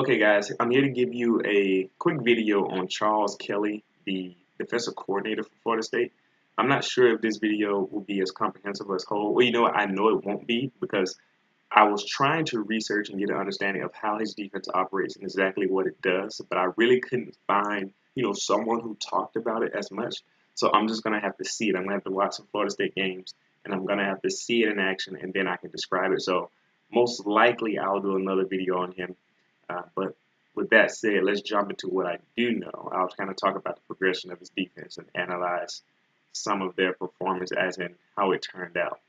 Okay, guys, I'm here to give you a quick video on Charles Kelly, the defensive coordinator for Florida State. I'm not sure if this video will be as comprehensive as whole. Well, you know what? I know it won't be because I was trying to research and get an understanding of how his defense operates and exactly what it does, but I really couldn't find, someone who talked about it as much. So I'm just gonna have to see it. I'm gonna have to watch some Florida State games, and I'm gonna have to see it in action, and then I can describe it. So most likely I'll do another video on him. But with that said, let's jump into what I do know. I'll kind of talk about the progression of his defense and analyze some of their performance as in how it turned out.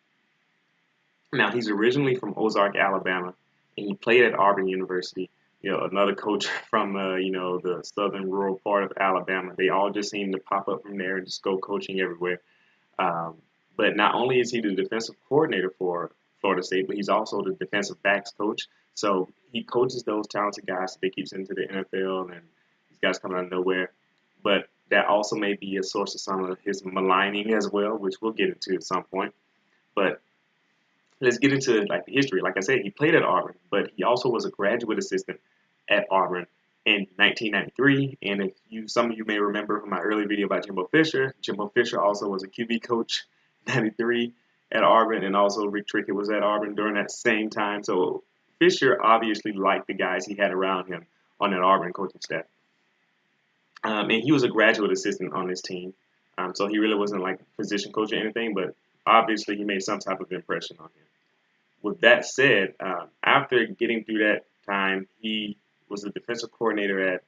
Now, he's originally from Ozark, Alabama, and he played at Auburn University. Another coach from, the southern rural part of Alabama. They all just seem to pop up from there and just go coaching everywhere. But not only is he the defensive coordinator for Florida State, but he's also the defensive backs coach. So he coaches those talented guys that they keeps into the NFL, and these guys come out of nowhere. But that also may be a source of some of his maligning as well, which we'll get into at some point. But let's get into the history. Like I said, he played at Auburn, but he also was a graduate assistant at Auburn in 1993. And some of you may remember from my earlier video about Jimbo Fisher also was a QB coach 93 at Auburn, and also Rick Trickett was at Auburn during that same time. So Fisher obviously liked the guys he had around him on that Auburn coaching staff. And he was a graduate assistant on this team. So he really wasn't like a position coach or anything, but obviously he made some type of impression on him. With that said, after getting through that time, he was the defensive coordinator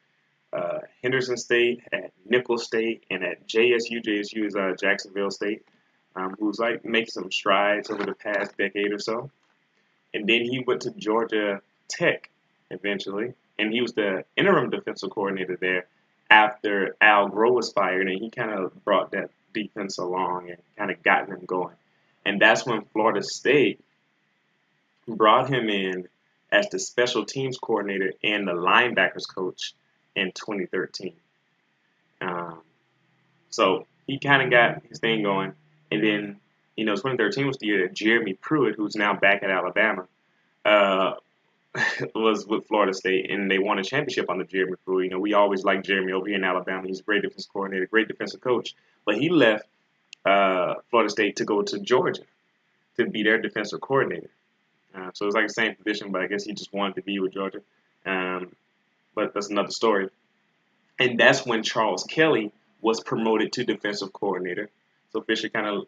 at Henderson State, at Nicholls State, and at JSU. JSU is Jacksonville State, who's making some strides over the past decade or so. And then he went to Georgia Tech eventually, and he was the interim defensive coordinator there after Al Groh was fired, and he kind of brought that defense along and kind of got them going. And that's when Florida State brought him in as the special teams coordinator and the linebackers coach in 2013. So he kind of got his thing going, and then 2013 was the year that Jeremy Pruitt, who's now back at Alabama, was with Florida State, and they won a championship under Jeremy Pruitt. We always liked Jeremy over here in Alabama. He's a great defensive coordinator, great defensive coach, but he left Florida State to go to Georgia to be their defensive coordinator. So it's like the same position, but I guess he just wanted to be with Georgia. But that's another story. And that's when Charles Kelly was promoted to defensive coordinator. So Fisher kind of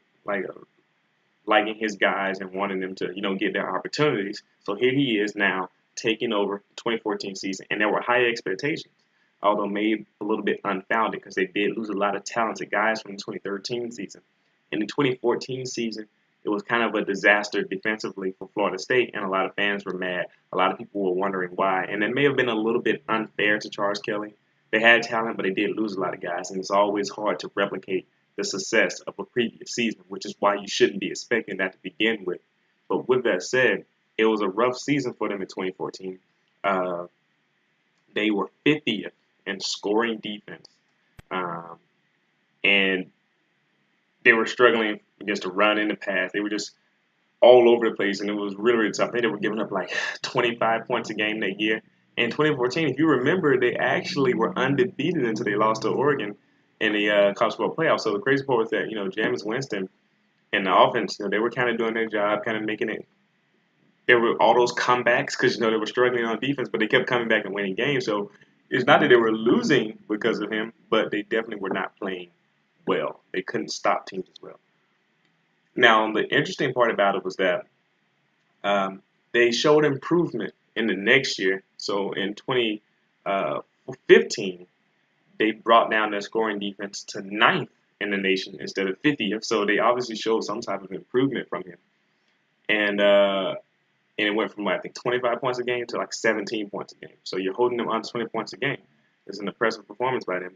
liking his guys and wanting them to, get their opportunities. So here he is now taking over the 2014 season, and there were high expectations, although maybe a little bit unfounded because they did lose a lot of talented guys from the 2013 season. In the 2014 season, it was kind of a disaster defensively for Florida State, and a lot of fans were mad. A lot of people were wondering why, and it may have been a little bit unfair to Charles Kelly. They had talent, but they did lose a lot of guys, and it's always hard to replicate the success of a previous season, which is why you shouldn't be expecting that to begin with. But with that said, it was a rough season for them in 2014. They were 50th in scoring defense, and they were struggling against the run and the pass. They were just all over the place, and it was really, really tough. I think they were giving up 25 points a game that year. In 2014, if you remember, they actually were undefeated until they lost to Oregon in the college football playoffs. So the crazy part was that, Jameis Winston and the offense, they were kind of doing their job, kind of making it. There were all those comebacks because, they were struggling on defense, but they kept coming back and winning games. So it's not that they were losing because of him, but they definitely were not playing well. They couldn't stop teams as well. Now, the interesting part about it was that they showed improvement in the next year. So in 2015, they brought down their scoring defense to 9th in the nation instead of 50th. So they obviously showed some type of improvement from him. And it went from, 25 points a game to 17 points a game. So you're holding them under 20 points a game. It's an impressive performance by them.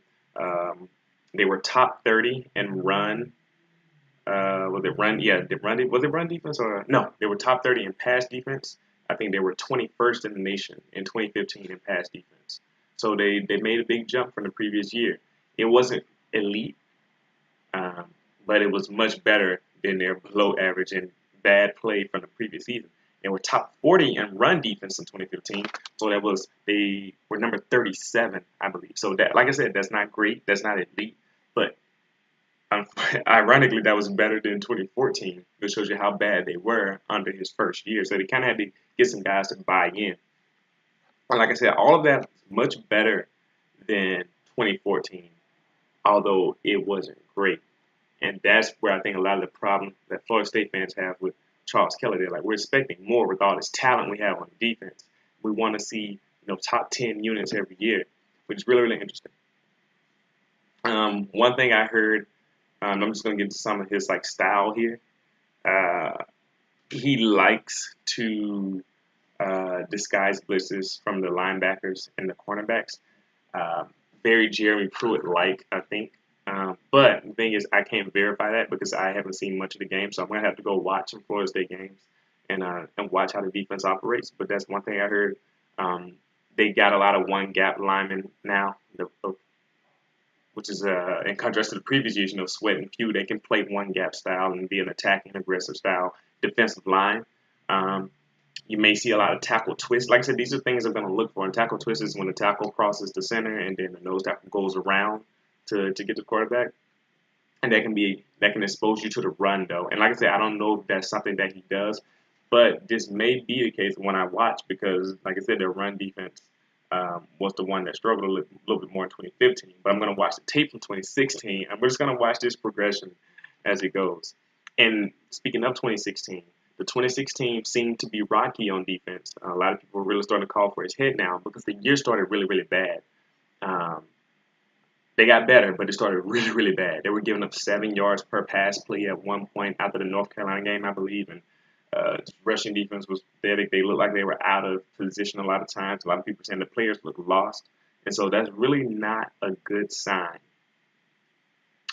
They were top 30 in run. Was it run? Yeah, was it run defense or no? They were top 30 in pass defense. I think they were 21st in the nation in 2015 in pass defense. So they made a big jump from the previous year. It wasn't elite, but it was much better than their below average and bad play from the previous season. and were top 40 in run defense in 2015. So they were number 37, I believe. So that, like I said, that's not great. That's not elite, but ironically, that was better than 2014. Which shows you how bad they were under his first year. So they kind of had to get some guys to buy in. And like I said, all of that is much better than 2014, although it wasn't great. And that's where I think a lot of the problem that Florida State fans have with Charles Kelly. They're like, we're expecting more with all this talent we have on defense. We want to see, top 10 units every year, which is really, really interesting. One thing I heard, I'm just going to get into some of his style here. He likes to disguise blitzes from the linebackers and the cornerbacks. Very Jeremy Pruitt-like, I think. But the thing is, I can't verify that because I haven't seen much of the game, so I'm gonna have to go watch some Florida State games and watch how the defense operates. But that's one thing I heard. They got a lot of one gap linemen now, which is in contrast to the previous years. Sweat and Pugh, they can play one gap style and be an attacking, aggressive style defensive line. You may see a lot of tackle twists. Like I said, these are things I'm going to look for. And tackle twists is when the tackle crosses the center and then the nose tackle goes around to get the quarterback. And that can expose you to the run, though. And like I said, I don't know if that's something that he does. But this may be the case when I watch because, like I said, their run defense was the one that struggled a little bit more in 2015. But I'm going to watch the tape from 2016. And we're just going to watch this progression as it goes. And speaking of 2016, the 2016 seemed to be rocky on defense. A lot of people were really starting to call for his head now because the year started really, really bad. They got better, but it started really, really bad. They were giving up 7 yards per pass play at one point after the North Carolina game, I believe. And rushing defense was there. They looked like they were out of position a lot of times. A lot of people saying the players look lost. And so that's really not a good sign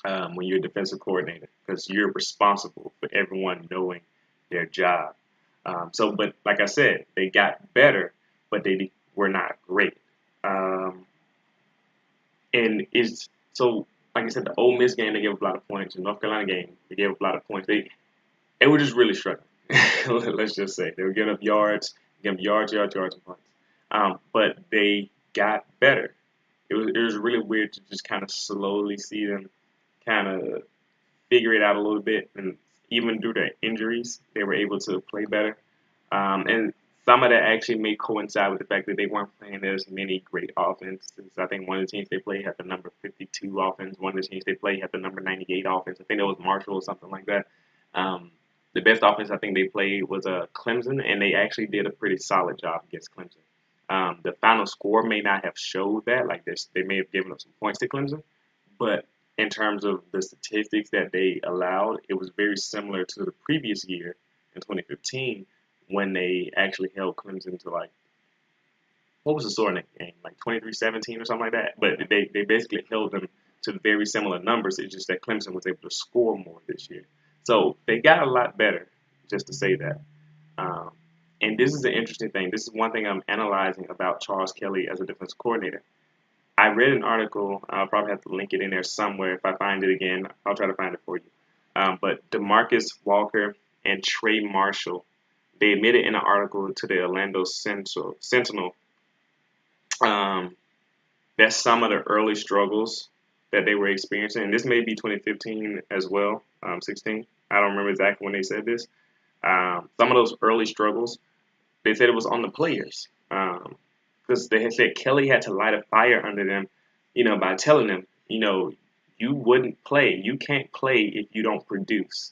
when you're a defensive coordinator because you're responsible for everyone knowing their job. But like I said, they got better, but they were not great. Like I said, the Ole Miss game they gave up a lot of points. The North Carolina game they gave up a lot of points. They were just really struggling. Let's just say they were giving up yards, and points. But they got better. It was really weird to just kind of slowly see them kind of figure it out a little bit, and even through their injuries, they were able to play better. And some of that actually may coincide with the fact that they weren't playing as many great offenses. I think one of the teams they played had the number 52 offense. One of the teams they played had the number 98 offense. I think that was Marshall or something like that. The best offense I think they played was Clemson, and they actually did a pretty solid job against Clemson. The final score may not have showed that. Like this, they may have given up some points to Clemson, but in terms of the statistics that they allowed, it was very similar to the previous year in 2015 when they actually held Clemson to what was the score in that game? Like 23-17 or something like that. But they basically held them to very similar numbers. It's just that Clemson was able to score more this year. So they got a lot better, just to say that. And this is an interesting thing. This is one thing I'm analyzing about Charles Kelly as a defensive coordinator. I read an article. I'll probably have to link it in there somewhere. If I find it again, I'll try to find it for you. But DeMarcus Walker and Trey Marshall, they admitted in an article to the Orlando Sentinel that some of the early struggles that they were experiencing, and this may be 2015 as well, 16. I don't remember exactly when they said this. Some of those early struggles, they said it was on the players. Because they had said Kelly had to light a fire under them, by telling them, you wouldn't play. You can't play if you don't produce.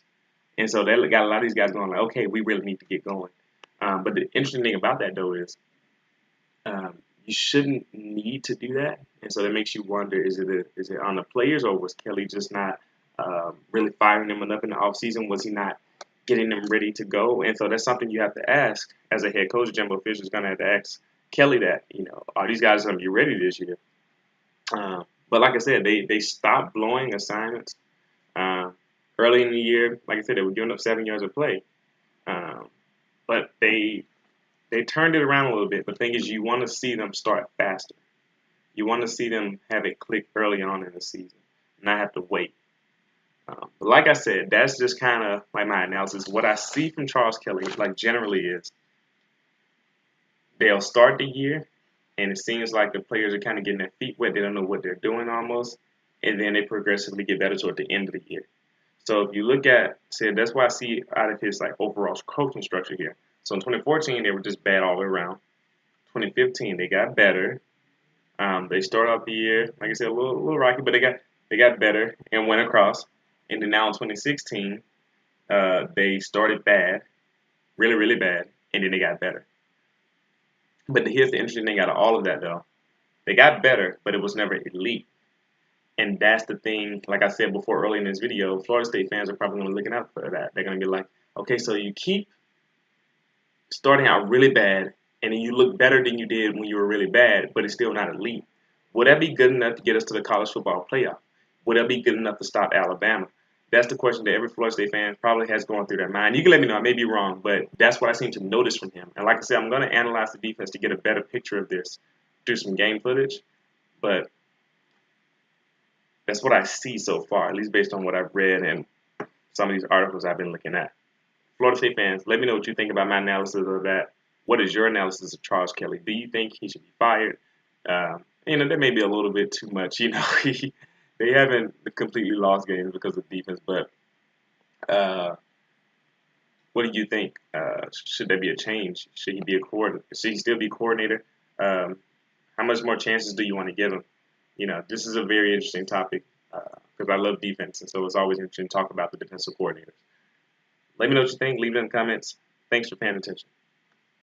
And so that got a lot of these guys going like, okay, we really need to get going. But the interesting thing about that, though, is you shouldn't need to do that. And so that makes you wonder, is it on the players, or was Kelly just not really firing them enough in the offseason? Was he not getting them ready to go? And so that's something you have to ask as a head coach. Jimbo Fisher's going to have to ask Kelly that, are these guys going to be ready this year? But like I said, they stopped blowing assignments early in the year. Like I said, they were giving up 7 yards of play. But they turned it around a little bit. The thing is, you want to see them start faster. You want to see them have it click early on in the season, not have to wait. But like I said, that's just kind of like my analysis. What I see from Charles Kelly, generally is they'll start the year, and it seems like the players are kind of getting their feet wet. They don't know what they're doing almost, and then they progressively get better toward the end of the year. So if you look at, say, that's why I see out of his like overall coaching structure here. So in 2014, they were just bad all the way around. 2015, they got better. They started off the year, like I said, a little rocky, but they got better and went across. And then now in 2016, they started bad, really, really bad, and then they got better. But here's the interesting thing out of all of that, though. They got better, but it was never elite. And that's the thing, like I said before early in this video, Florida State fans are probably going to be looking out for that. They're going to be like, okay, so you keep starting out really bad, and then you look better than you did when you were really bad, but it's still not elite. Would that be good enough to get us to the college football playoff? Would that be good enough to stop Alabama? That's the question that every Florida State fan probably has going through their mind. You can let me know, I may be wrong, but that's what I seem to notice from him. And like I said, I'm going to analyze the defense to get a better picture of this through some game footage, but that's what I see so far, at least based on what I've read and some of these articles I've been looking at. Florida State fans, let me know what you think about my analysis of that. What is your analysis of Charles Kelly? Do you think he should be fired? That may be a little bit too much. They haven't completely lost games because of defense, but uh, what do you think? Should there be a change? Should he be a coordinator? Should he still be coordinator? Um, how much more chances do you want to give him? This is a very interesting topic because I love defense, and so it's always interesting to talk about the defensive coordinators. Let me know what you think. Leave it in the comments. Thanks for paying attention.